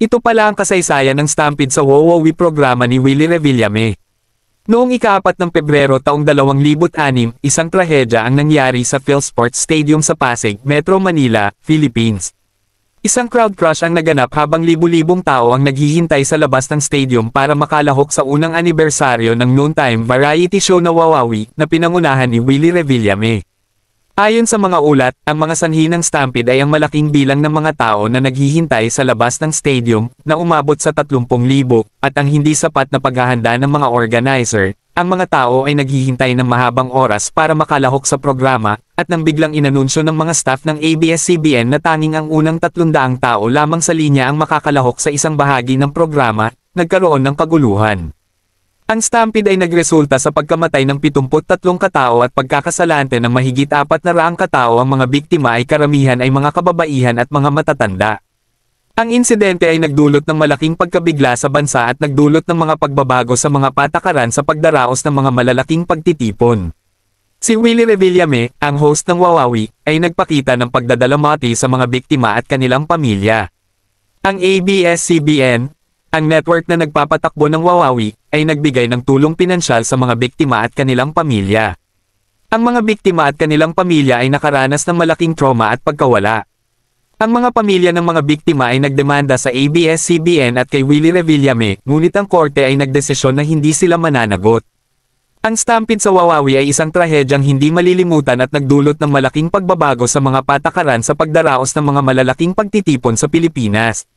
Ito pala ang kasaysayan ng Stampede sa WOWOWI programa ni Willie Revillame. Noong ika-4 ng Pebrero taong 2006, isang trahedya ang nangyari sa PhilSports Stadium sa Pasig, Metro Manila, Philippines. Isang crowd crush ang naganap habang libu-libong tao ang naghihintay sa labas ng stadium para makalahok sa unang anibersaryo ng noontime variety show na WOWOWI na pinangunahan ni Willie Revillame. Ayon sa mga ulat, ang mga sanhi ng Stampede ay ang malaking bilang ng mga tao na naghihintay sa labas ng stadium, na umabot sa 30,000, at ang hindi sapat na paghahanda ng mga organizer. Ang mga tao ay naghihintay ng mahabang oras para makalahok sa programa, at nang biglang inanunsyo ng mga staff ng ABS-CBN na tanging ang unang 300 tao lamang sa linya ang makakalahok sa isang bahagi ng programa, nagkaroon ng kaguluhan. Ang Stampede ay nagresulta sa pagkamatay ng 73 katao at pagkakasalante ng mahigit 400 katao. Ang mga biktima ay karamihan ay mga kababaihan at mga matatanda. Ang insidente ay nagdulot ng malaking pagkabigla sa bansa at nagdulot ng mga pagbabago sa mga patakaran sa pagdaraos ng mga malalaking pagtitipon. Si Willie Revillame, ang host ng WOWOWI, ay nagpakita ng pagdadalamati sa mga biktima at kanilang pamilya. Ang ABS-CBN, ang network na nagpapatakbo ng WOWOWI, ay nagbigay ng tulong pinansyal sa mga biktima at kanilang pamilya. Ang mga biktima at kanilang pamilya ay nakaranas ng malaking trauma at pagkawala. Ang mga pamilya ng mga biktima ay nagdemanda sa ABS-CBN at kay Willie Revillame, ngunit ang korte ay nagdesisyon na hindi sila mananagot. Ang Stampede sa WOWOWI ay isang trahedyang hindi malilimutan at nagdulot ng malaking pagbabago sa mga patakaran sa pagdaraos ng mga malalaking pagtitipon sa Pilipinas.